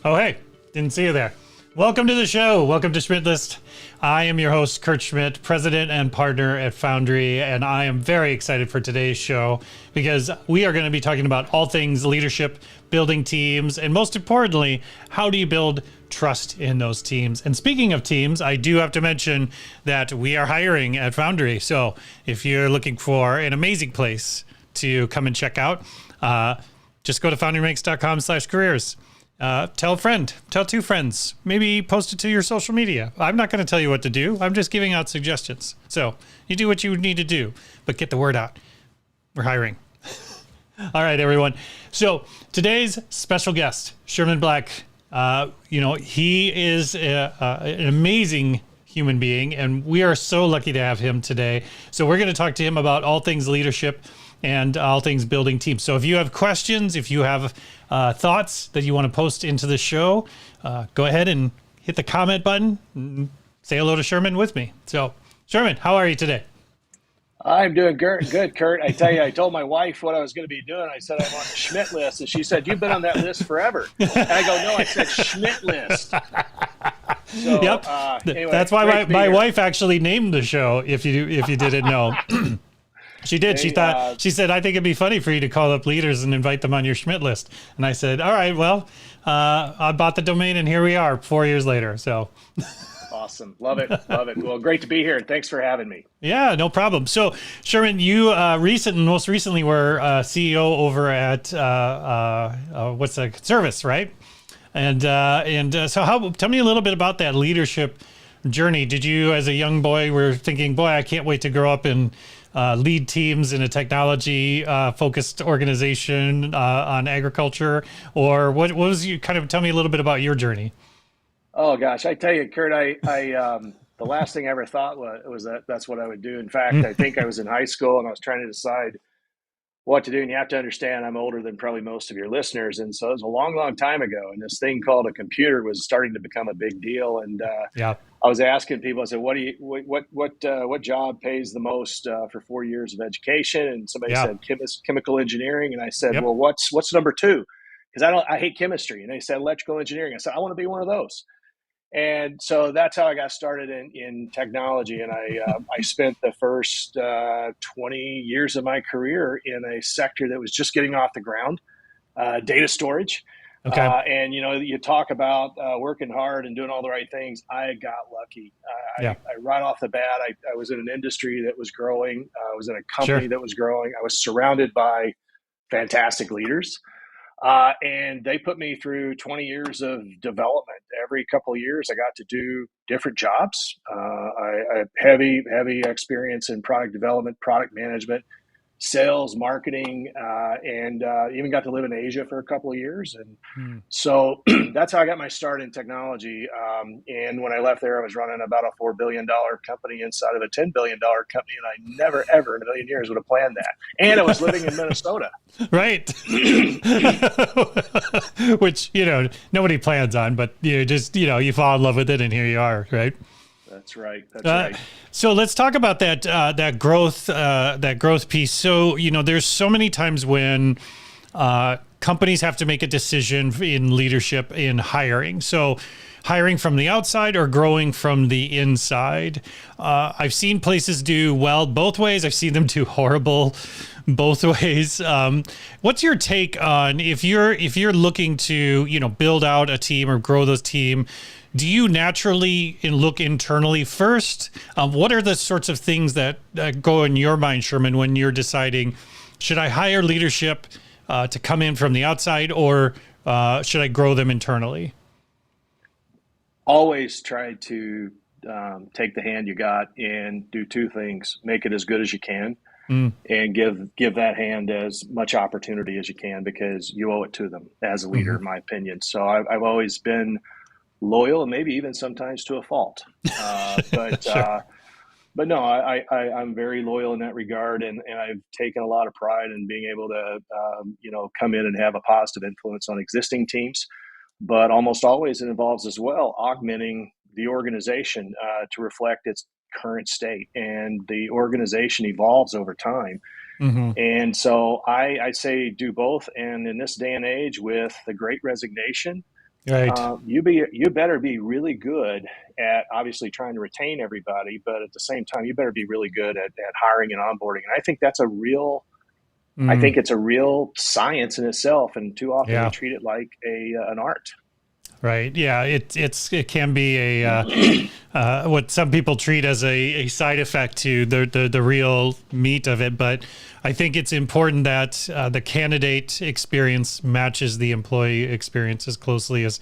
Oh, hey, didn't see you there. Welcome to the show. Welcome to Schmidt List. I am your host, Kurt Schmidt, president and partner at Foundry, and I am very excited for today's show because we are going to be talking about all things leadership, building teams, and most importantly, how do you build trust in those teams? And speaking of teams, I do have to mention that we are hiring at Foundry. So if you're looking for an amazing place to come and check out, just go to foundryranks.com/careers. Tell a friend, tell two friends, maybe post it to your social media. I'm not going to tell you what to do. I'm just giving out suggestions. So you do what you need to do, but get the word out. We're hiring. All right, everyone. So today's special guest, Sherman Black, he is an amazing human being, and we are so lucky to have him today. So we're going to talk to him about all things leadership and all things building teams. So if you have questions, if you have thoughts that you want to post into the show, go ahead and hit the comment button and say hello to Sherman with me. So Sherman, how are you today? I'm doing good, Kurt. I tell you, I told my wife what I was going to be doing. I said I'm on the Schmidt list, and she said, "You've been on that list forever." And I go, "No, I said Schmidt list." So, Yep. Anyway, That's why my here. wife actually named the show, if you didn't know. She did. She said, "I think it'd be funny for you to call up leaders and invite them on your Schmidt list." And I said, "All right, well, I bought the domain and here we are 4 years later." So Awesome. Love it. Love it. Well, great to be here. And thanks for having me. yeah, no problem. So Sherman, you most recently were CEO over at what's the service, right? And so tell me a little bit about that leadership journey. Did you, as a young boy, were thinking, boy, I can't wait to grow up and lead teams in a technology focused organization on agriculture, or what was you tell me a little bit about your journey? Oh gosh, I tell you, Kurt, the last thing I ever thought was that that's what I would do. In fact, I think I was in high school and I was trying to decide what to do. And you have to understand, I'm older than probably most of your listeners. And so it was a long, long time ago. And this thing called a computer was starting to become a big deal. And Yeah. I was asking people, I said, what job pays the most for 4 years of education? And somebody Yeah. said chemical engineering. And I said, Yep. well, what's number two? Because I hate chemistry. And they said electrical engineering. I said, I want to be one of those. And so that's how I got started in technology. And I spent the first 20 years of my career in a sector that was just getting off the ground, data storage. Okay. And, you talk about working hard and doing all the right things. I got lucky. Yeah. Right off the bat, I was in an industry that was growing. I was in a Sure. company that was growing. I was surrounded by fantastic leaders. And they put me through 20 years of development. Every couple of years, I got to do different jobs. I have heavy experience in product development, product management, sales, marketing, and even got to live in Asia for a couple of years. And Hmm. so that's how I got my start in technology. And when I left there, I was running about a $4 billion company inside of a $10 billion company. And I never, ever in a million years would have planned that. And I was living in Minnesota. Right. Which, nobody plans on, but you fall in love with it and here you are, right? That's right. That's Uh, right. so let's talk about that growth piece. So, there's so many times when companies have to make a decision in leadership in hiring. So hiring from the outside or growing from the inside. I've seen places do well both ways. I've seen them do horrible both ways. What's your take on if you're looking to, build out a team or grow those team? Do you naturally look internally first? What are the sorts of things that go in your mind, Sherman, when you're deciding, should I hire leadership to come in from the outside, or should I grow them internally? Always try to take the hand you got and do two things: make it as good as you can, Mm, and give that hand as much opportunity as you can, because you owe it to them as a leader, hmm. in my opinion. So I've always been loyal, and maybe even sometimes to a fault. Uh, but Sure. uh, but no, I'm very loyal in that regard, and I've taken a lot of pride in being able to come in and have a positive influence on existing teams. But almost always it involves as well augmenting the organization to reflect its current state, and the organization evolves over time. Hmm. And so I say do both. And in this day and age, with the great resignation, Right. You better be really good at obviously trying to retain everybody, but at the same time, you better be really good at hiring and onboarding. And I think I Mm, think it's a real science in itself. And too often we yeah. treat it like an art. Right. Yeah. It can be what some people treat as a side effect to the real meat of it. But I think it's important that the candidate experience matches the employee experience as closely as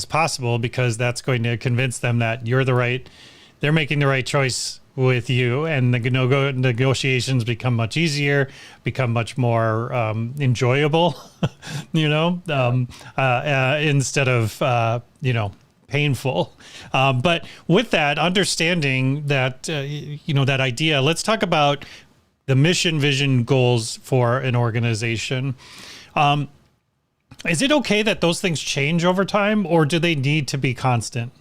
possible, because that's going to convince them that they're making the right choice with you, and the negotiations become much easier, become much more enjoyable, Yeah. instead of painful. But with that understanding that that idea, let's talk about the mission, vision, goals for an organization. Is it okay that those things change over time, or do they need to be constant?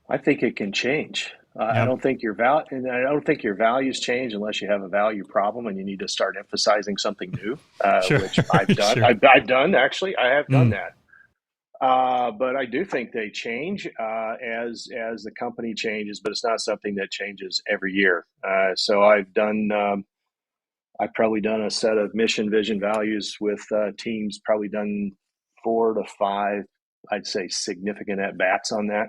I think it can change. I Yeah. don't think and I don't think your values change unless you have a value problem and you need to start emphasizing something new, Sure. which I've done. Sure. I've done actually. I have done Mm, that. But I do think they change as the company changes, but it's not something that changes every year. So I've probably done a set of mission, vision, values with teams. Probably done 4 to 5, I'd say, significant at bats on that.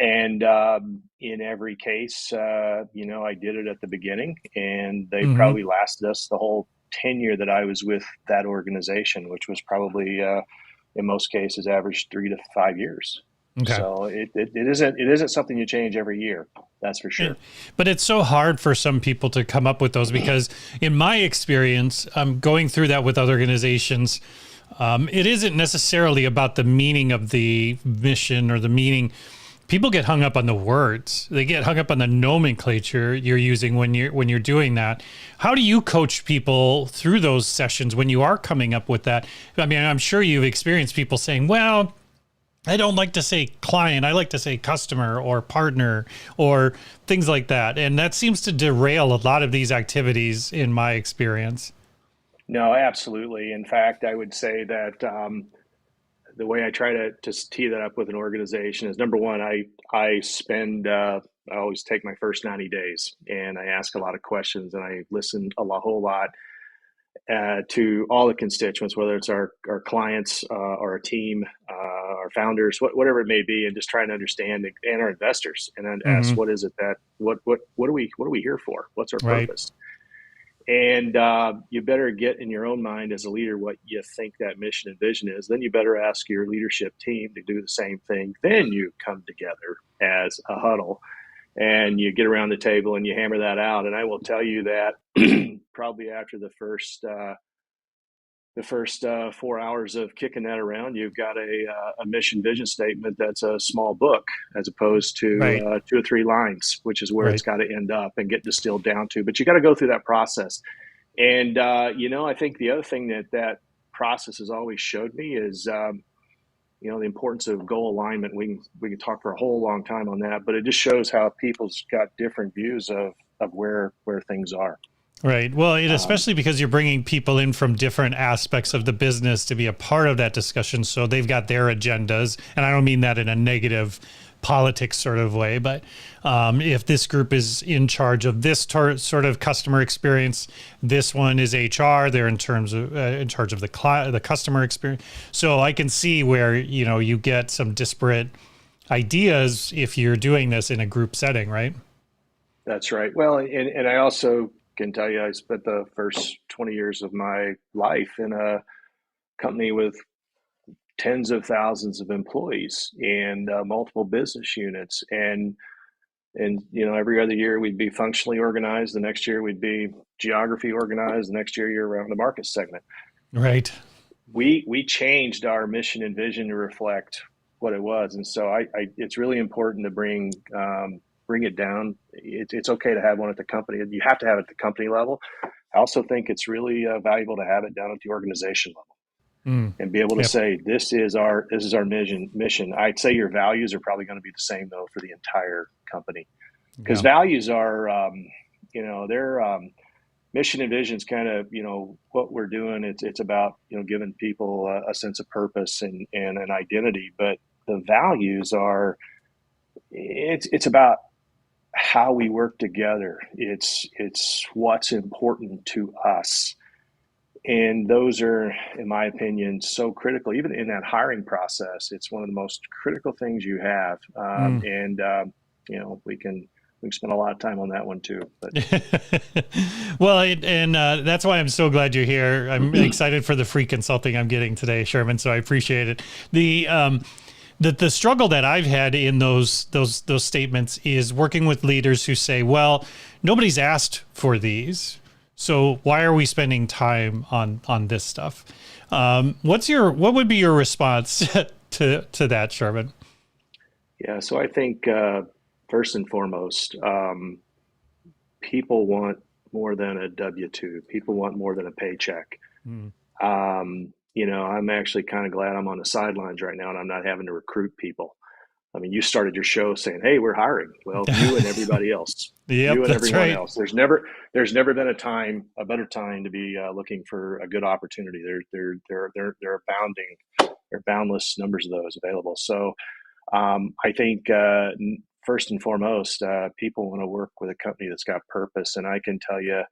And in every case, I did it at the beginning, and they mm-hmm. probably lasted us the whole tenure that I was with that organization, which was probably in most cases averaged 3 to 5 years. Okay. So it isn't something you change every year. That's for And- sure. But it's so hard for some people to come up with those, because in my experience, going through that with other organizations, it isn't necessarily about the meaning of the mission or the meaning. People get hung up on the words. They get hung up on the nomenclature you're using when you're doing that. How do you coach people through those sessions when you are coming up with that? I mean, I'm sure you've experienced people saying, well, I don't like to say client. I like to say customer or partner or things like that. And that seems to derail a lot of these activities in my experience. No, absolutely. In fact, I would say that the way I try to just tee that up with an organization is, number one, I always take my first 90 days and I ask a lot of questions and I listen whole lot to all the constituents, whether it's our clients, or our team, our founders, whatever it may be, and just trying to understand, and our investors, and then ask, Hmm. what is it that what are we here for? What's our Right. purpose? And you better get in your own mind as a leader what you think that mission and vision is. Then you better ask your leadership team to do the same thing. Then you come together as a huddle and you get around the table and you hammer that out. And I will tell you that probably after the first 4 hours of kicking that around, you've got a mission vision statement that's a small book as opposed to Right. 2 or 3 lines, which is where it's Right. got to end up and get distilled down to. But you got to go through that process. And I think the other thing that process has always showed me is the importance of goal alignment. We can talk for a whole long time on that, but it just shows how people's got different views of where things are. Right. Well, Um, especially because you're bringing people in from different aspects of the business to be a part of that discussion. So they've got their agendas. And I don't mean that in a negative politics sort of way, but if this group is in charge of this sort of customer experience, this one is HR. They're in charge of the customer experience. So I can see where, you get some disparate ideas if you're doing this in a group setting, right? that's right. Well, and I also can tell you, I spent the first 20 years of my life in a company with tens of thousands of employees and multiple business units, and every other year we'd be functionally organized. The next year we'd be geography organized. The next year you're around the market segment. Right. We changed our mission and vision to reflect what it was, and so it's really important to bring it down. It's okay to have one at the company. You have to have it at the company level. I also think it's really valuable to have it down at the organization level Mm. and be able to Yep. say, this is our mission. I'd say your values are probably going to be the same though for the entire company, because Yeah. values are they're mission and vision is kind of, what we're doing. It's about, giving people a sense of purpose and an identity, but the values are, it's about how we work together. It's what's important to us. And those are, in my opinion, so critical. Even in that hiring process, it's one of the most critical things you have. Mm. We can spend a lot of time on that one too. But Well, and that's why I'm so glad you're here. I'm excited for the free consulting I'm getting today, Sherman. So I appreciate it. The struggle that I've had in those statements is working with leaders who say, "Well, nobody's asked for these, so why are we spending time on this stuff?" What would be your response to that, Sherman? yeah, so I think first and foremost, people want more than a W-2. People want more than a paycheck. Mm. I'm actually kind of glad I'm on the sidelines right now and I'm not having to recruit people. I mean, you started your show saying, "Hey, we're hiring." Well, you and everybody else, Yep, you and that's everyone right. else. There's never been a better time to be looking for a good opportunity. They're abounding, there are boundless numbers of those available. So I think first and foremost, people want to work with a company that's got purpose. And I can tell you,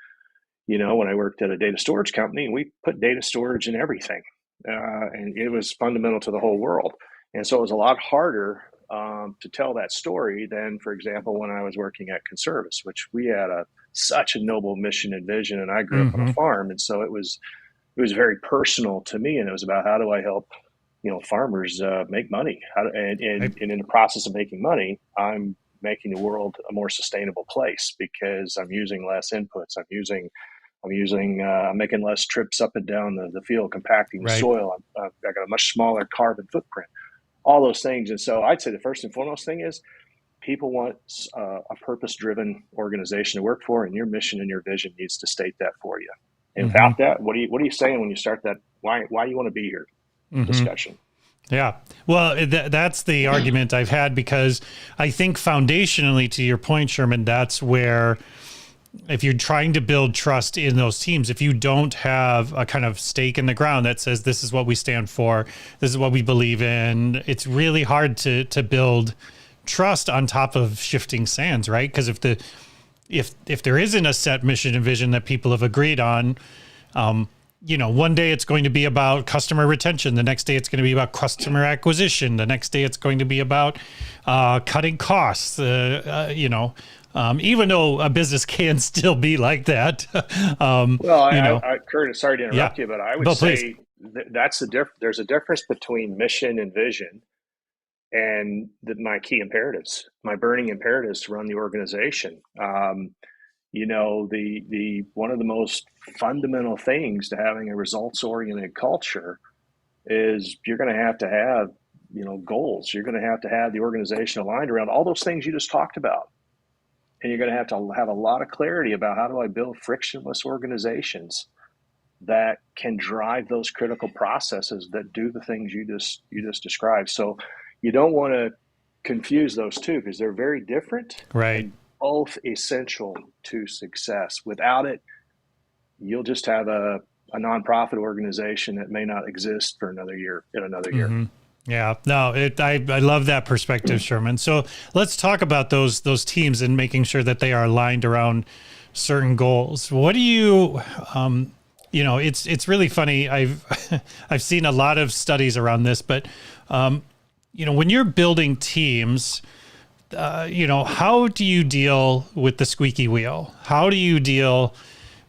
when I worked at a data storage company, we put data storage in everything, and it was fundamental to the whole world. And so it was a lot harder to tell that story than, for example, when I was working at Conservice, which we had such a noble mission and vision. And I grew up on a Mm-hmm. farm, and so it was very personal to me, and it was about how do I help farmers make money, and in the process of making money, I'm making the world a more sustainable place because I'm using less inputs. I'm making less trips up and down the field, compacting the Right. soil. I got a much smaller carbon footprint, all those things. And so I'd say the first and foremost thing is people want a purpose-driven organization to work for, and your mission and your vision needs to state that for you. And Mm-hmm. without that, what are you saying when you start that? Why you want to be here Mm-hmm. discussion? Yeah. Well, that's the argument I've had, because I think foundationally, to your point, Sherman, that's where, if you're trying to build trust in those teams, if you don't have a kind of stake in the ground that says this is what we stand for, this is what we believe in, it's really hard to build trust on top of shifting sands, right? Because if there isn't a set mission and vision that people have agreed on, one day it's going to be about customer retention. The next day it's going to be about customer acquisition. The next day it's going to be about cutting costs. Even though a business can still be like that. Well, Kurt, sorry to Yeah. interrupt you, but I would Well, please. say that's there's a difference between mission and vision and my key imperatives, my burning imperatives to run the organization. The one of the most fundamental things to having a results oriented culture is you're going to have goals. You're going to have the organization aligned around all those things you just talked about. And you're going to have a lot of clarity about how do I build frictionless organizations that can drive those critical processes that do the things you just described. So you don't want to confuse those two because they're very different Right. and both essential to success. Without it, you'll just have a nonprofit organization that may not exist for another year in another year. Mm-hmm. Yeah, no, I love that perspective, Sherman. So let's talk about those teams and making sure that they are aligned around certain goals. What do you, it's really funny. I've seen a lot of studies around this, but when you're building teams, how do you deal with the squeaky wheel? How do you deal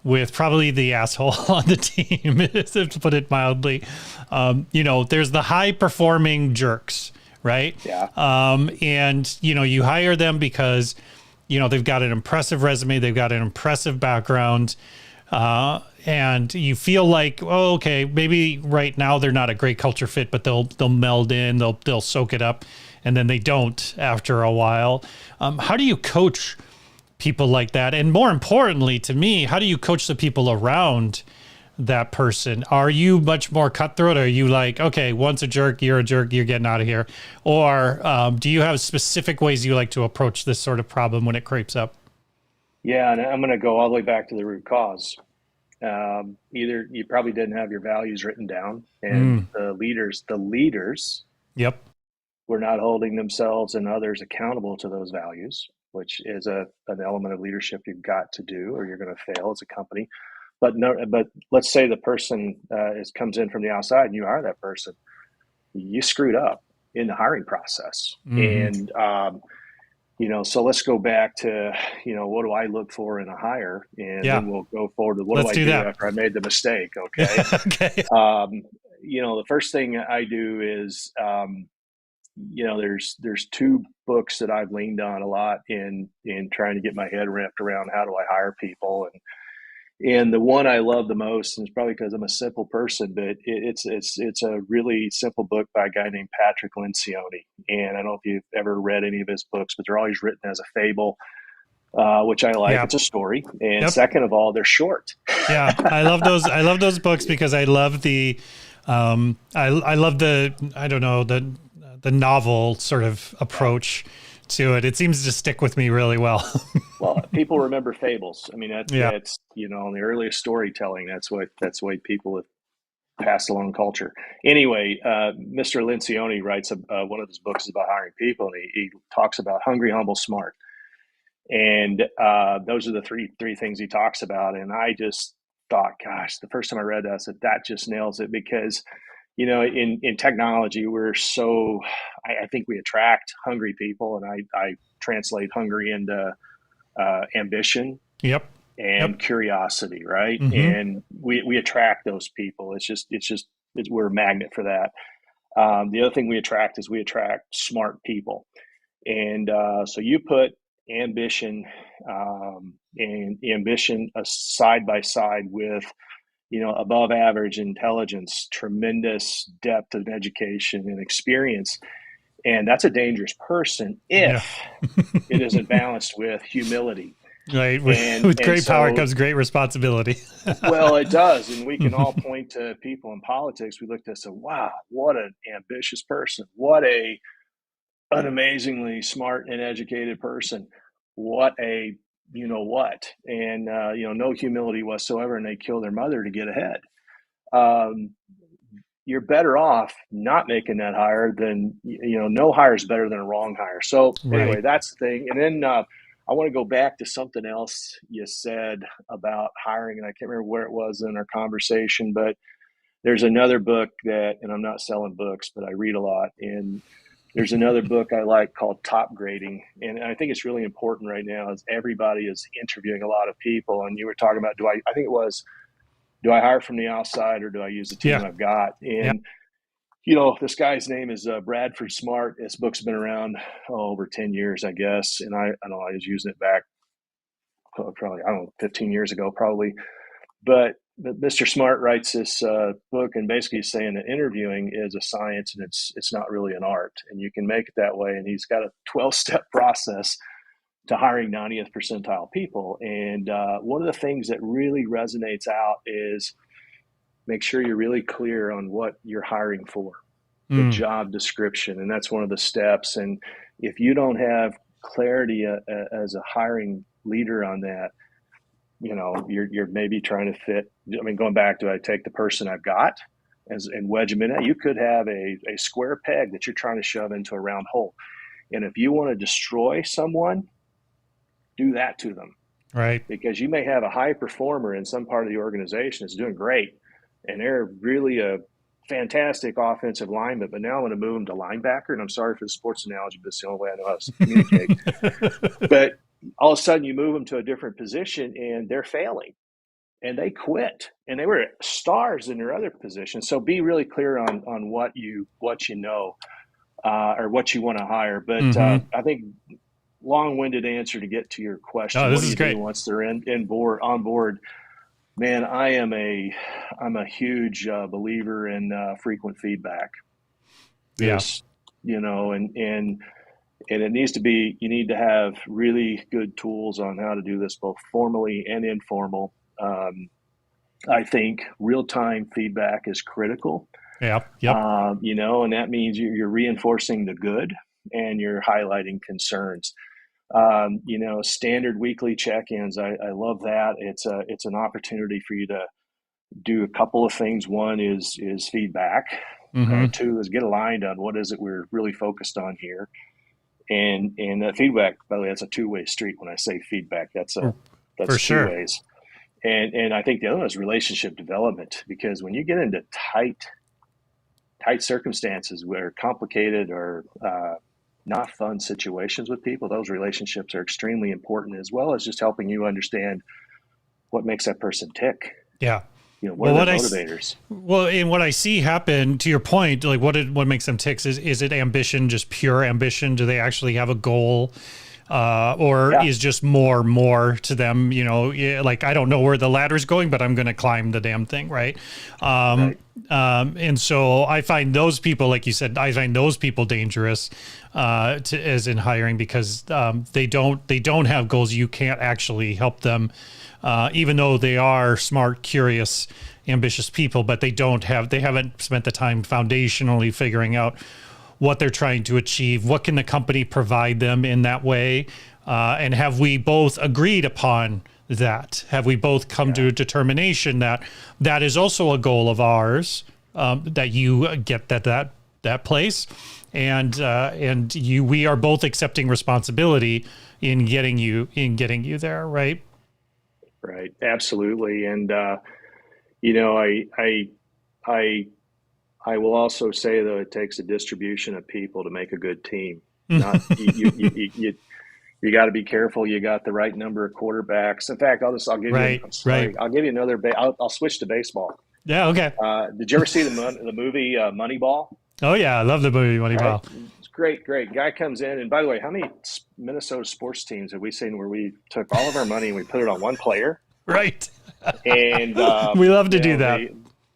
with probably the asshole on the team, to put it mildly? There's the high performing jerks, right? Yeah. And you hire them because, they've got an impressive resume, they've got an impressive background, and you feel like, oh, okay, maybe right now they're not a great culture fit, but they'll meld in, they'll soak it up, and then they don't after a while. How do you coach people like that? And more importantly to me, how do you coach the people around that person? Are you much more cutthroat? Are you like, okay, once a jerk, you're getting out of here? Or do you have specific ways you like to approach this sort of problem when it creeps up? Yeah, and I'm going to go all the way back to the root cause. Either you probably didn't have your values written down, and Mm, the leaders yep. were not holding themselves and others accountable to those values, which is an element of leadership you've got to do, or you're going to fail as a company. But no, but let's say the person comes in from the outside, and you hire that person, you screwed up in the hiring process, Hmm. and so let's go back to, what do I look for in a hire? And Yeah. then we'll go forward to what do Let's I do do that. after I made the mistake? Okay. Okay. Um, the first thing I do is, there's two books that I've leaned on a lot in trying to get my head wrapped around how do I hire people. And the one I love the most, and it's probably because I'm a simple person, but it's a really simple book by a guy named Patrick Lencioni. And I don't know if you've ever read any of his books, but they're always written as a fable, which I like. Yeah. It's a story, and Yep. second of all, they're short. Yeah. I love those. I love those books because I love I love I don't know, the novel sort of Yeah. approach to it. It seems to stick with me really well. Well, people remember fables. I mean, Yeah. that's in the earliest storytelling. That's why people have passed along culture. Anyway, Mr. Lencioni writes one of his books is about hiring people, and he talks about hungry, humble, smart. And those are the three things he talks about. And I just thought, gosh, the first time I read that, I said that just nails it because in technology we're so I think we attract hungry people, and I translate hungry into ambition Yep. and Yep. curiosity, right? Hmm. And we attract those people. We're a magnet for that. The other thing we attract is we attract smart people. And so you put ambition and ambition side by side with above average intelligence, tremendous depth of education and experience, and that's a dangerous person Yeah. if it isn't balanced with humility. Right. and With and great power so comes great responsibility. well, it does, and we can all point to people in politics. We looked at and said, wow, what an ambitious person, what an amazingly smart and educated person, what a what, and no humility whatsoever, and they kill their mother to get ahead. um, you're better off not making that hire than no hire is better than a wrong hire. So anyway, Right. that's the thing. And then I want to go back to something else you said about hiring, and I can't remember where it was in our conversation, but there's another book and I'm not selling books, but I read a lot, and there's another book I like called Top Grading. And I think it's really important right now as everybody is interviewing a lot of people. And you were talking about, I think it was, do I hire from the outside or do I use the team Yeah. I've got? Yeah. And, this guy's name is Bradford Smart. This book's been around over 10 years, I guess. And I know I was using it back probably, I don't know, 15 years ago, probably. But Mr. Smart writes this book, and basically he's saying that interviewing is a science and it's not really an art, and you can make it that way. And he's got a 12-step process to hiring 90th percentile people. And one of the things that really resonates out is make sure you're really clear on what you're hiring for, the Mm, job description, and that's one of the steps. And if you don't have clarity as a hiring leader on that, you're maybe trying to fit. I mean, going back to I take the person I've got and wedge them in it. You could have a square peg that you're trying to shove into a round hole. And if you want to destroy someone, do that to them, right. because you may have a high performer in some part of the organization that's doing great, and they're really a fantastic offensive lineman. But now I want to move them to linebacker. And I'm sorry for the sports analogy, but it's the only way I know how to communicate. But all of a sudden, you move them to a different position, and they're failing, and they quit, and they were stars in their other position. So be really clear on what you know, or what you want to hire. But Hmm. I think long-winded answer to get to your Oh, question. What this do is you do great. once they're on board? Man, I'm a huge believer in frequent feedback. Yeah. Just and it needs to be. You need to have really good tools on how to do this, both formally and informal. I think real time feedback is critical. Yeah. Yep. And that means you're reinforcing the good and you're highlighting concerns. Standard weekly check-ins. I love that. It's an opportunity for you to do a couple of things. One is feedback. Mm-hmm. Two is get aligned on what is it we're really focused on here. And that feedback, by the way, that's a two-way street. When I say feedback, For that's two sure. ways. And I think the other one is relationship development, because when you get into tight circumstances where complicated or not fun situations with people, those relationships are extremely important, as well as just helping you understand what makes that person tick. Yeah. What are their motivators? And what I see happen, to your point, like what makes them tick is it ambition, just pure ambition? Do they actually have a goal? Or is just more to them, like, I don't know where the ladder's going, but I'm going to climb the damn thing. Right. Right. And so I find those people, like you said, I find those people dangerous, as in hiring, because, they don't have goals. You can't actually help them, even though they are smart, curious, ambitious people, but they haven't spent the time foundationally figuring out what they're trying to achieve, what can the company provide them in that way, and have we both agreed upon that? Have we both come to a determination that that is also a goal of ours, that you get that place, and we are both accepting responsibility in getting you there, right? Right. Absolutely. And I will also say, though, it takes a distribution of people to make a good team. Not you got to be careful. You got the right number of quarterbacks. In fact, I'll give you. I'm sorry. I'll give you another. I'll switch to baseball. Yeah. Okay. Did you ever see the movie Moneyball? Oh yeah, I love the movie Moneyball. Right? It's great. Guy comes in, and by the way, how many Minnesota sports teams have we seen where we took all of our money and we put it on one player? Right. And we love to do that.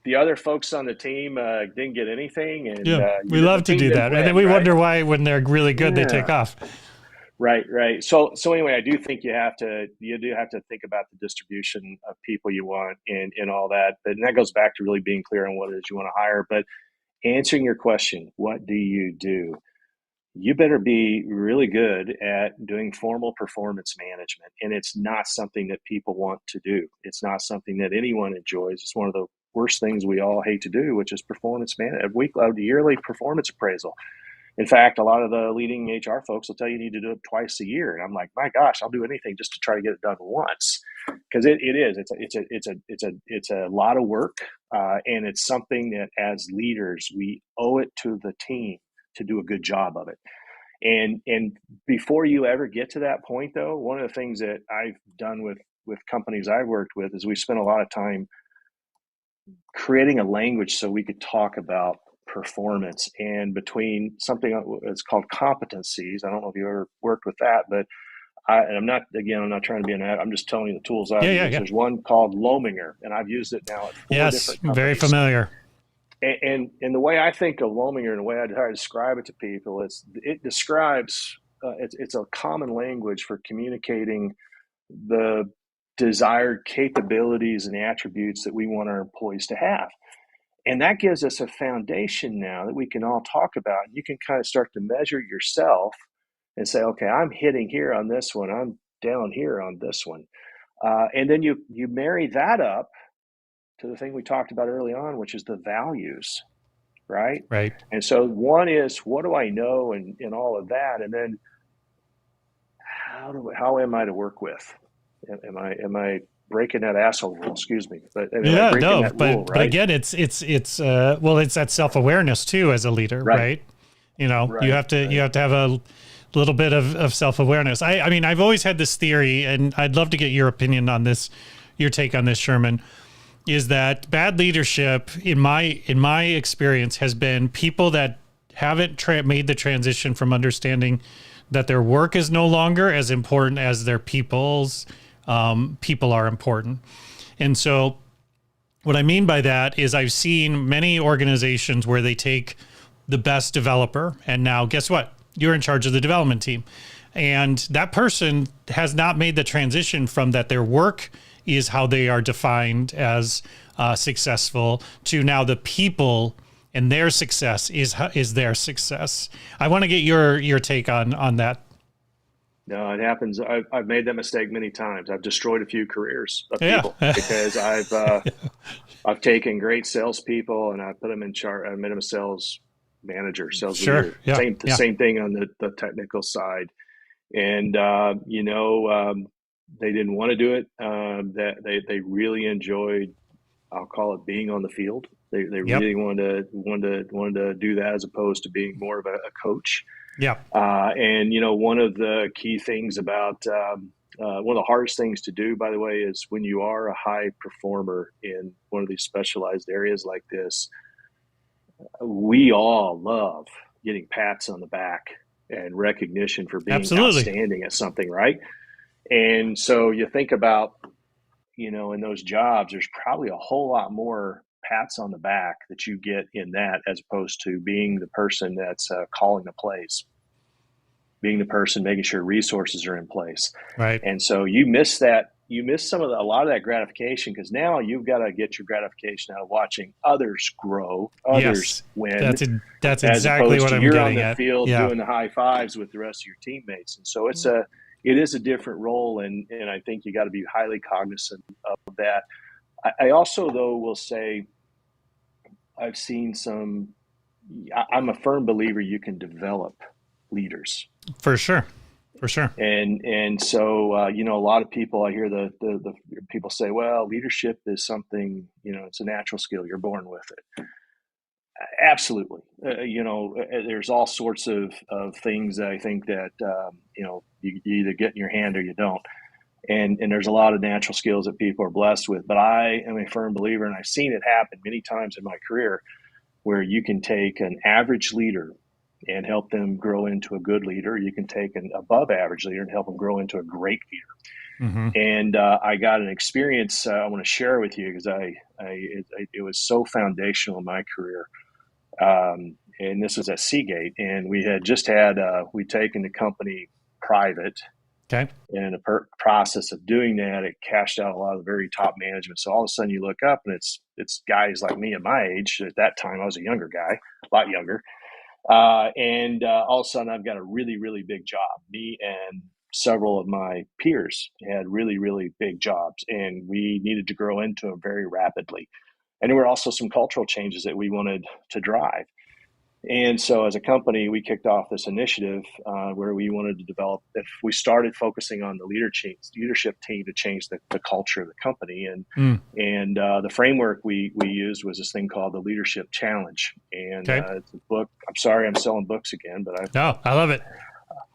The other folks on the team didn't get anything, and we love to do that, and then we wonder why, when they're really good, they take off. Right. So anyway, I do think you do have to think about the distribution of people you want and all that, and that goes back to really being clear on what it is you want to hire. But answering your question, what do? You better be really good at doing formal performance management, and it's not something that people want to do. It's not something that anyone enjoys. It's one of the worst things we all hate to do, which is performance management, a yearly performance appraisal. In fact, a lot of the leading HR folks will tell you need to do it twice a year, and I'm like, my gosh, I'll do anything just to try to get it done once, because it's a lot of work, and it's something that as leaders we owe it to the team to do a good job of it. And before you ever get to that point, though, one of the things that I've done with companies I've worked with is we spent a lot of time creating a language so we could talk about performance, and between something that's called competencies. I don't know if you ever worked with that, but I'm not trying to be an ad. I'm just telling you the tools I've used. There's one called Lominger, and I've used it now at 4 different companies. Very familiar. And the way I think of Lominger and the way I try to describe it to people is it describes it's a common language for communicating the desired capabilities and attributes that we want our employees to have. And that gives us a foundation now that we can all talk about. You can kind of start to measure yourself and say, okay, I'm hitting here on this one, I'm down here on this one. And then you marry that up to the thing we talked about early on, which is the values, right? Right. And so one is, what do I know and all of that? And then how am I to work with? Am I breaking that asshole rule? Excuse me. But but again, it's that self-awareness too, as a leader, right? You have to have a little bit of self-awareness. I mean, I've always had this theory, and I'd love to get your opinion on this, your take on this, Sherman, is that bad leadership, in my experience, has been people that haven't made the transition from understanding that their work is no longer as important as their people are important. And so what I mean by that is I've seen many organizations where they take the best developer, and now guess what? You're in charge of the development team. And that person has not made the transition from that their work is how they are defined as successful to now the people and their success is their success. I want to get your take on that. No, it happens. I've made that mistake many times. I've destroyed a few careers of Yeah. people because I've taken great salespeople and I put them in charge. I made them a sales manager, sales Sure. leader. Yeah. The Yeah. same thing on the technical side. And they didn't want to do it. That they really enjoyed. I'll call it being on the field. They Yep. really wanted to do that as opposed to being more of a coach. Yeah. And one of the key things about one of the hardest things to do, by the way, is when you are a high performer in one of these specialized areas like this, we all love getting pats on the back and recognition for being Absolutely. outstanding at something, right? And so you think about, in those jobs, there's probably a whole lot more pats on the back that you get in that as opposed to being the person that's calling the plays, being the person making sure resources are in place. Right. And so you miss that. You miss a lot of that gratification because now you've got to get your gratification out of watching others grow, others Yes. win, That's as exactly opposed what to I'm you're on getting the at. field Yeah. doing the high fives with the rest of your teammates. And so it is a different role, and I think you got to be highly cognizant of that. I also, though, will say I've seen some. I'm a firm believer you can develop leaders. For sure. For sure. And so a lot of people, I hear the people say, well, leadership is something, it's a natural skill, you're born with it. Absolutely. There's all sorts of things that I think that you either get in your hand or you don't. And there's a lot of natural skills that people are blessed with, but I am a firm believer, and I've seen it happen many times in my career, where you can take an average leader and help them grow into a good leader. You can take an above average leader and help them grow into a great leader. Mm-hmm. And I got an experience I want to share with you because it was so foundational in my career. And this was at Seagate, and we had just we'd taken the company private. Okay. And in the process of doing that, it cashed out a lot of the very top management. So all of a sudden you look up and it's guys like me at my age. At that time, I was a younger guy, a lot younger. And all of a sudden I've got a really, really big job. Me and several of my peers had really, really big jobs, and we needed to grow into them very rapidly. And there were also some cultural changes that we wanted to drive. And so as a company, we kicked off this initiative where we wanted to develop, if we started focusing on the leadership team to change the culture of the company. And the framework we used was this thing called the Leadership Challenge. And Okay. it's a book. I'm sorry, I'm selling books again, but No, I love it.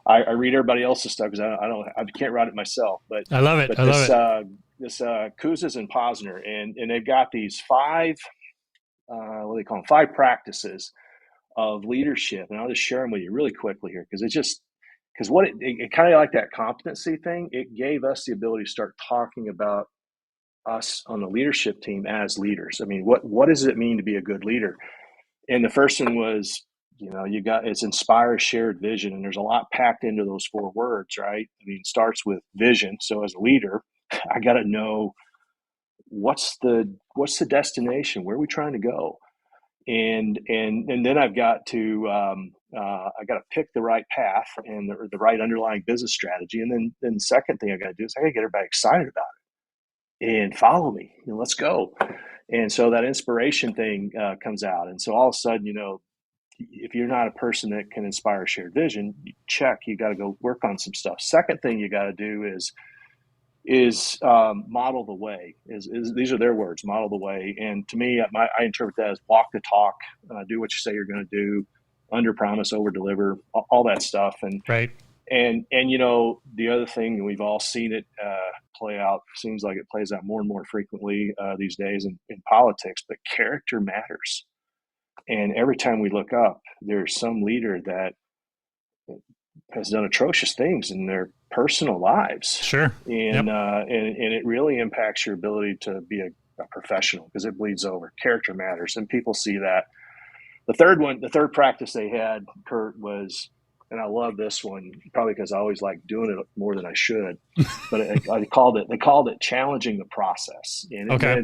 I read everybody else's stuff because I can't write it myself. But I love it. I love it. This Kouzes and Posner, and they've got these five what do they call them? 5 practices of leadership, and I'll just share them with you really quickly here because what it kind of like that competency thing. It gave us the ability to start talking about us on the leadership team as leaders. I mean, what does it mean to be a good leader? And the first one was, it's inspire a shared vision, and there's a lot packed into those 4 words, right? I mean, it starts with vision. So as a leader, I got to know what's the destination, where are we trying to go, and then I've got to I got to pick the right path and the right underlying business strategy, and then the second thing I got to do is I got to get everybody excited about it and follow me. Let's go. And so that inspiration thing comes out, and so all of a sudden, if you're not a person that can inspire a shared vision, you got to go work on some stuff. Second thing you got to do is model the way. These are their words, model the way. And to me, I interpret that as walk the talk, do what you say you're going to do, under promise, over deliver, all that stuff. Right. And the other thing, and we've all seen it play out, seems like it plays out more and more frequently these days in politics, but character matters. And every time we look up, there's some leader that has done atrocious things in their personal lives. Sure. And Yep. And it really impacts your ability to be a professional because it bleeds over. Character matters, and people see that. The third practice they had, Kurt, was, and I love this one probably because I always like doing it more than I should, but they called it challenging the process, and it Okay.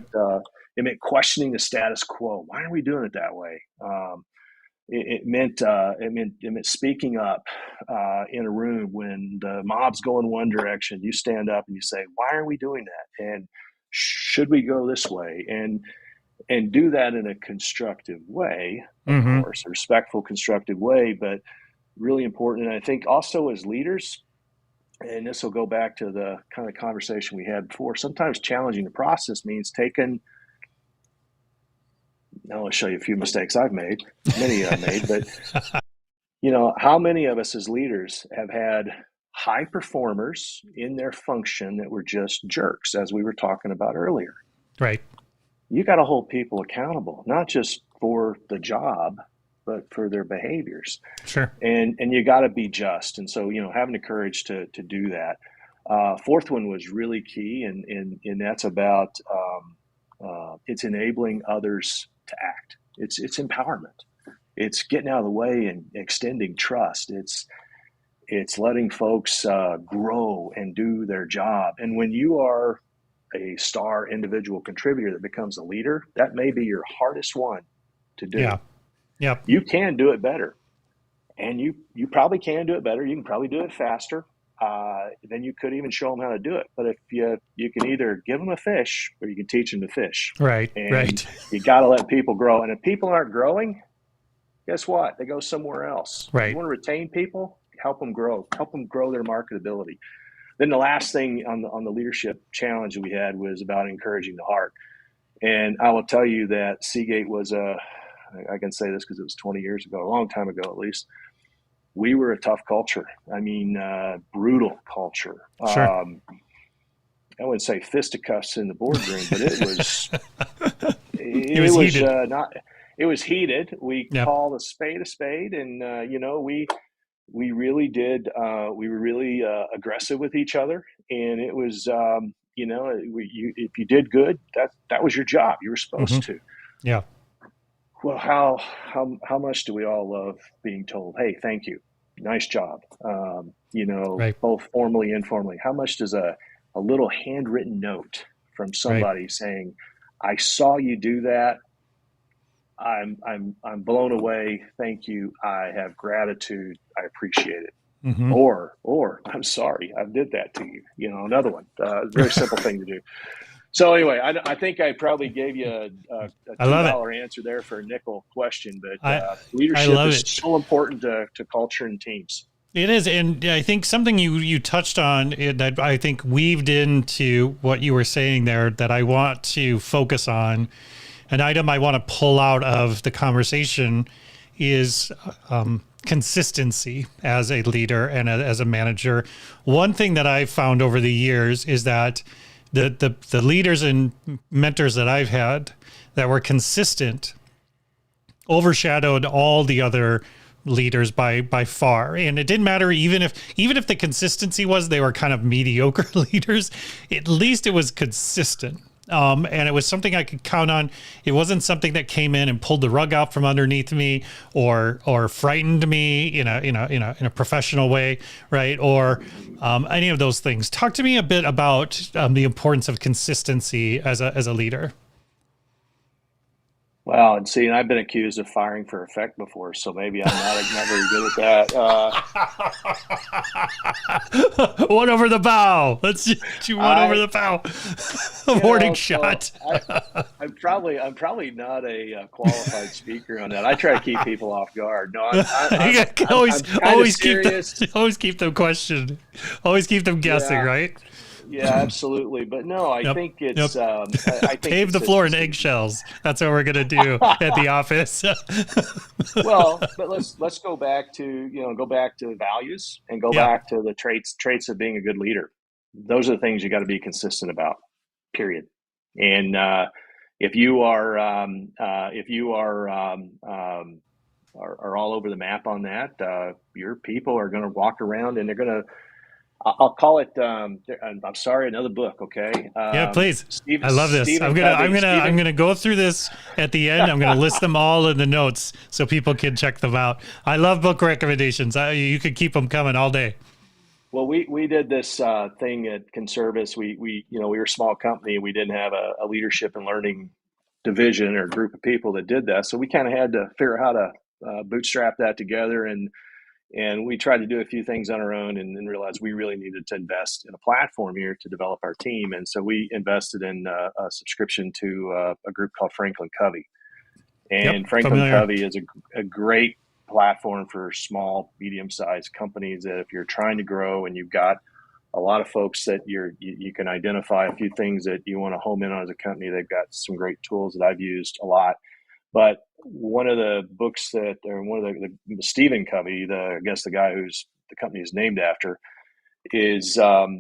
meant questioning the status quo. Why are we doing it that way? it meant speaking up in a room when the mob's going one direction. You stand up and you say, "Why are we doing that? And should we go this way?" And do that in a constructive way, of Mm-hmm. course, a respectful, constructive way, but really important. And I think also as leaders, and this will go back to the kind of conversation we had before, sometimes challenging the process means taking, I'll show you a few mistakes I've made, many I've made, but how many of us as leaders have had high performers in their function that were just jerks, as we were talking about earlier? Right. You got to hold people accountable, not just for the job, but for their behaviors. Sure. And you got to be just. And so, having the courage to do that. Fourth one was really key, and that's about it's enabling others to act. It's empowerment. It's getting out of the way and extending trust. It's letting folks grow and do their job. And when you are a star individual contributor that becomes a leader, that may be your hardest one to do. Yeah. Yep. You can do it better, and you probably can do it better. You can probably do it faster. Then you could even show them how to do it. But if you can either give them a fish or you can teach them to fish. Right. And Right. you got to let people grow. And if people aren't growing, guess what? They go somewhere else. Right. You want to retain people, help them grow their marketability. Then the last thing on the leadership challenge that we had was about encouraging the heart. And I will tell you that Seagate was I can say this because it was 20 years ago, a long time ago at least. We were a tough culture. I mean, brutal culture. Sure. I wouldn't say fisticuffs in the boardroom, but it was It was heated. It was heated. We Yep. called a spade, and we really did. We were really aggressive with each other, and it was if you did good, that was your job. You were supposed Mm-hmm. to. Yeah. Well, how much do we all love being told, "Hey, thank you, nice job," Right. both formally and informally. How much does a little handwritten note from somebody saying, "I saw you do that. I'm blown away. Thank you. I have gratitude. I appreciate it." Mm-hmm. Or I'm sorry, I did that to you. Another one. Very simple thing to do. So anyway, I think I probably gave you a I love it. $2 answer there for a nickel question, but I leadership love is it. so important to culture and teams. It is, and I think something you touched on that I think weaved into what you were saying there that I want to focus on. An item I want to pull out of the conversation is consistency as a leader and as a manager. One thing that I've found over the years is that the leaders and mentors that I've had that were consistent overshadowed all the other leaders by far. And it didn't matter even if the consistency was they were kind of mediocre leaders, at least it was consistent. And it was something I could count on. It wasn't something that came in and pulled the rug out from underneath me or frightened me in a professional way, right? Or any of those things. Talk to me a bit about the importance of consistency as a leader. Well, and see, and I've been accused of firing for effect before, so maybe I'm not very good at that. One over the bow. Let's do one over the bow. A warning shot. I'm probably not a qualified speaker on that. I try to keep people off guard. No, always keep them questioned. Always keep them guessing, right? Yeah, absolutely. But no, I think it's I think pave the floor in eggshells. That's what we're gonna do at the office. Well, but let's go back to values and go back to the traits of being a good leader. Those are the things you got to be consistent about. Period. And if you are all over the map on that, your people are going to walk around and they're going to. I'll call it. I'm sorry, another book. Okay. Yeah, please. I love this. I'm gonna go through this at the end. I'm gonna list them all in the notes so people can check them out. I love book recommendations. You could keep them coming all day. Well, we did this thing at Conservice. We were a small company. We didn't have a leadership and learning division or group of people that did that. So we kind of had to figure out how to bootstrapped that together, and we tried to do a few things on our own, and then realized we really needed to invest in a platform here to develop our team. And so we invested in a subscription to a group called Franklin Covey. Yep, And Franklin familiar. Covey is a great platform for small, medium-sized companies that if you're trying to grow and you've got a lot of folks that you can identify a few things that you want to home in on as a company, they've got some great tools that I've used a lot. But one of the books one of the Stephen Covey, I guess the guy who's the company is named after, is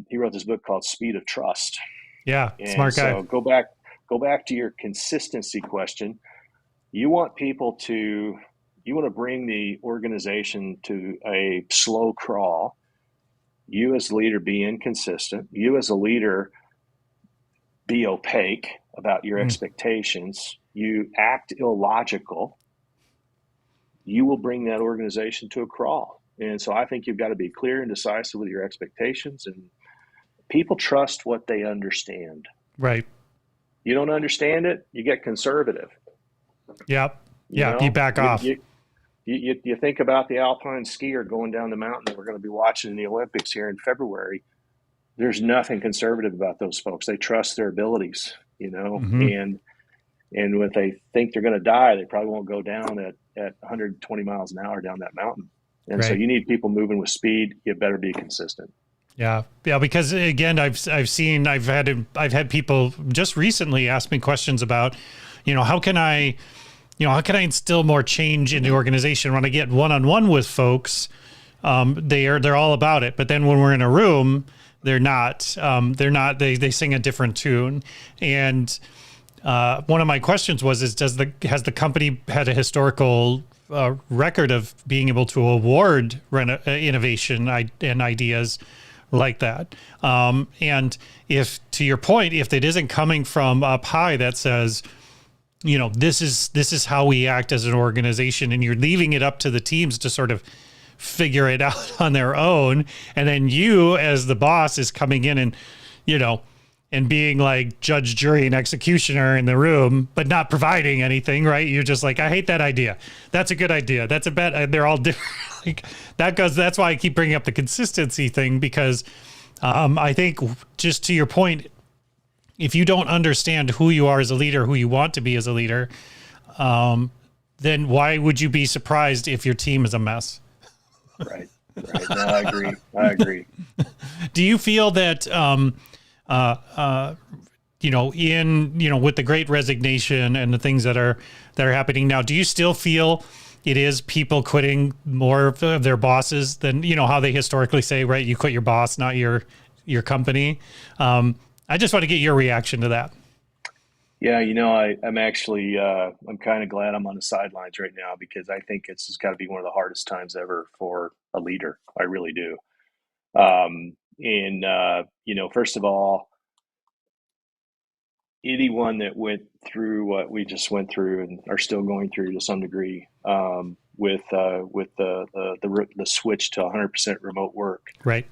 he wrote this book called Speed of Trust. Yeah, And smart guy. so go back to your consistency question. You want to bring the organization to a slow crawl. You as a leader be inconsistent. You as a leader be opaque about your expectations. You act illogical. You will bring that organization to a crawl. And so I think you've got to be clear and decisive with your expectations, and people trust what they understand. Right. You don't understand it, you get conservative. Yep. You back off. You think about the alpine skier going down the mountain that we're going to be watching in the Olympics here in February. There's nothing conservative about those folks. They trust their abilities, and when they think they're going to die, they probably won't go down at 120 miles an hour down that mountain. And so you need people moving with speed. You better be consistent. Yeah. Because again, I've had people just recently ask me questions about, how can I instill more change in the organization? When I get one-on-one with folks, they're all about it. But then when we're in a room, they're not. They sing a different tune. And one of my questions was, has the company had a historical record of being able to award innovation and ideas like that? And if, to your point, if it isn't coming from up high that says, this is how we act as an organization, and you're leaving it up to the teams to sort of figure it out on their own, and then you as the boss is coming in and and being like judge, jury, and executioner in the room, but not providing anything, right? You're just like, I hate that idea. That's a good idea. That's a bad. They're all different. That's why I keep bringing up the consistency thing, because I think, just to your point, if you don't understand who you are as a leader, who you want to be as a leader, then why would you be surprised if your team is a mess? Right. No, I agree. Do you feel that, with the Great Resignation and the things that are happening now, do you still feel it is people quitting more of their bosses than, how they historically say, right? You quit your boss, not your company. I just want to get your reaction to that. Yeah, I'm actually, I'm kind of glad I'm on the sidelines right now, because I think it's got to be one of the hardest times ever for a leader. I really do. First of all, anyone that went through what we just went through and are still going through to some degree, with the switch to 100% remote work, right?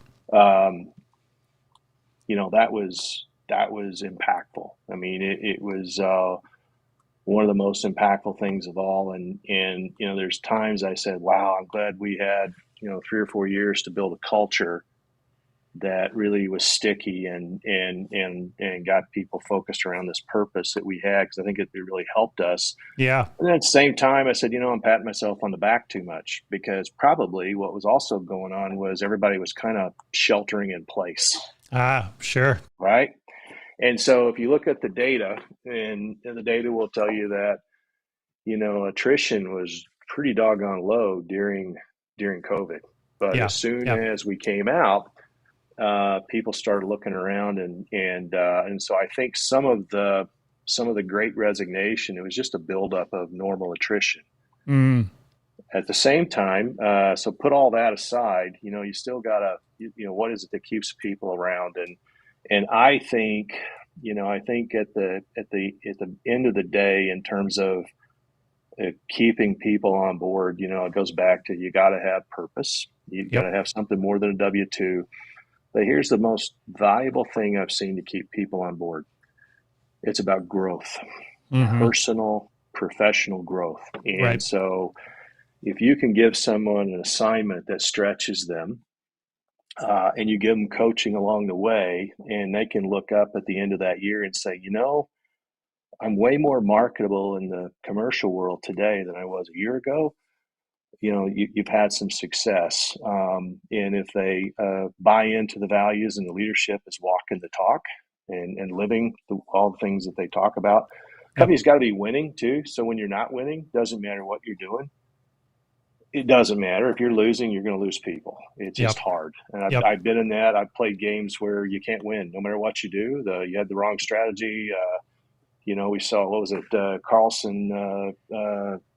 That was impactful. I mean, it was one of the most impactful things of all. And there's times I said, wow, I'm glad we had 3 or 4 years to build a culture that really was sticky and got people focused around this purpose that we had, because I think it really helped us. Yeah. And then at the same time, I said, I'm patting myself on the back too much, because probably what was also going on was everybody was kind of sheltering in place. Sure. Right. And so if you look at the data, and the data will tell you that, attrition was pretty doggone low during COVID. But as soon as we came out, people started looking around, and so I think some of the Great Resignation, it was just a buildup of normal attrition. At the same time, so put all that aside, you still gotta, what is it that keeps people around? And I think, I think at the end of the day, in terms of keeping people on board, it goes back to, you got to have purpose. You got to have something more than a W-2. But here's the most valuable thing I've seen to keep people on board. It's about growth, personal, professional growth. And so, If you can give someone an assignment that stretches them, and you give them coaching along the way, and they can look up at the end of that year and say, I'm way more marketable in the commercial world today than I was a year ago. You've had some success. And if they buy into the values, and the leadership is walking the talk and living all the things that they talk about, company's got to be winning too. So when you're not winning, doesn't matter what you're doing. It doesn't matter. If you're losing, you're going to lose people. It's just hard. And I've been in that. I've played games where you can't win no matter what you do. You had the wrong strategy. We saw, what was it? Carlson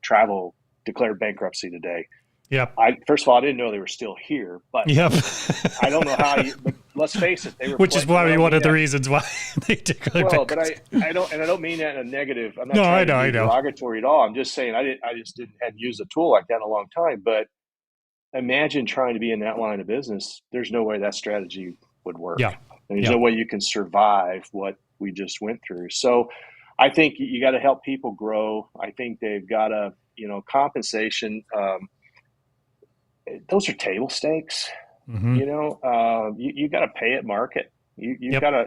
Travel declared bankruptcy today. Yep. First of all, I didn't know they were still here, but I don't know how but let's face it, they were. Which is probably one of the reasons why they declared bankruptcy. But I don't mean that in a negative. I'm not trying to be derogatory at all. I'm just saying hadn't used a tool like that in a long time. But imagine trying to be in that line of business. There's no way that strategy would work. Yeah. And there's no way you can survive what we just went through. So I think you got to help people grow. I think they've got to, compensation. Those are table stakes. Mm-hmm. You got to pay at market. You got to,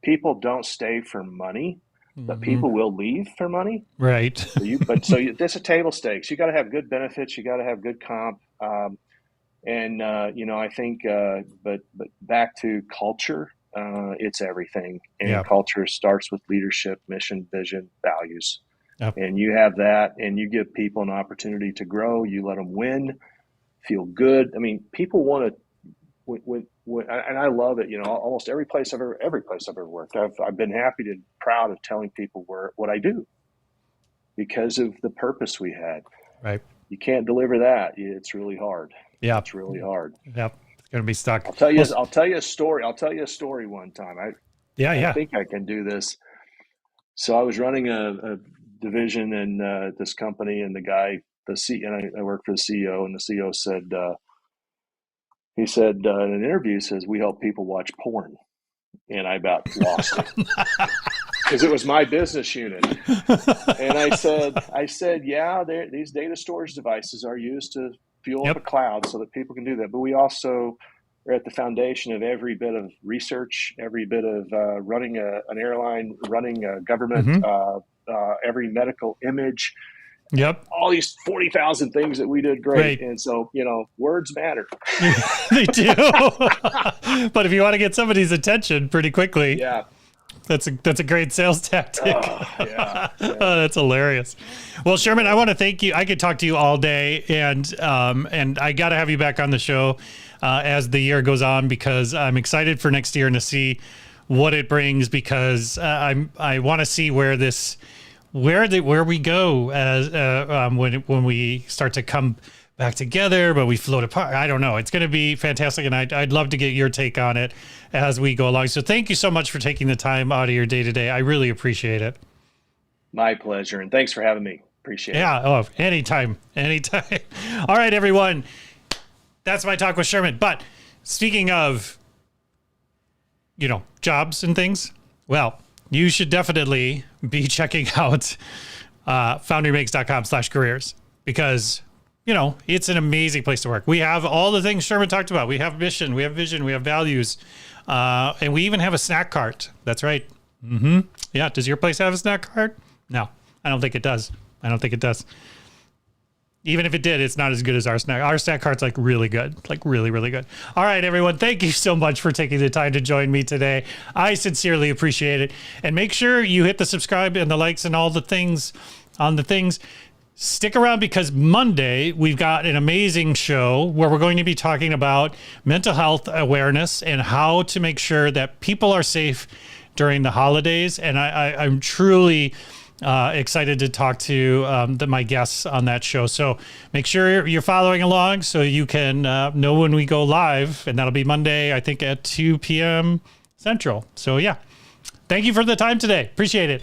people don't stay for money, but people will leave for money. Right. This is table stakes. You got to have good benefits. You got to have good comp. I think, but back to culture, it's everything. And culture starts with leadership, mission, vision, values. Yep. And you have that, and you give people an opportunity to grow. You let them win, feel good. I mean, people want to, and I love it. Almost every place I've ever worked, I've been happy and proud of telling people what I do because of the purpose we had. Right. You can't deliver that. It's really hard. Yeah. It's really hard. Yep. It's going to be stuck. I'll tell you a story. I'll tell you a story one time. I think I can do this. So I was running a division in this company, and I worked for the CEO, and the CEO said, he said in an interview, says, we help people watch porn. And I about lost it because it was my business unit. And I said, yeah, these data storage devices are used to fuel up a cloud so that people can do that. But we also are at the foundation of every bit of research, every bit of running an airline, running a government, every medical image. Yep. All these 40,000 things that we did great. And so, words matter. They do. But if you want to get somebody's attention pretty quickly, that's a great sales tactic. Oh, that's hilarious. Well, Sherman, I want to thank you. I could talk to you all day, and I got to have you back on the show as the year goes on, because I'm excited for next year and to see what it brings, because I want to see where we go as when we start to come back together, but we float apart. I don't know. It's going to be fantastic, and I'd love to get your take on it as we go along. So thank you so much for taking the time out of your day today. I really appreciate it. My pleasure, and thanks for having me. Appreciate it. Yeah. Oh, anytime. All right, everyone. That's my talk with Sherman. But speaking of, jobs and things, well, you should definitely be checking out foundrymakes.com/careers, because, it's an amazing place to work. We have all the things Sherman talked about. We have mission, we have vision, we have values, and we even have a snack cart. That's right. Mm-hmm. Yeah. Does your place have a snack cart? No, I don't think it does. Even if it did, it's not as good as our snack. Our snack cart's really good, really, really good. All right, everyone. Thank you so much for taking the time to join me today. I sincerely appreciate it. And make sure you hit the subscribe and the likes and all the things on the things. Stick around, because Monday we've got an amazing show where we're going to be talking about mental health awareness and how to make sure that people are safe during the holidays. And I'm truly excited to talk to my guests on that show. So make sure you're following along so you can know when we go live, and that'll be Monday, I think, at 2 p.m. Central. So yeah, thank you for the time today. Appreciate it.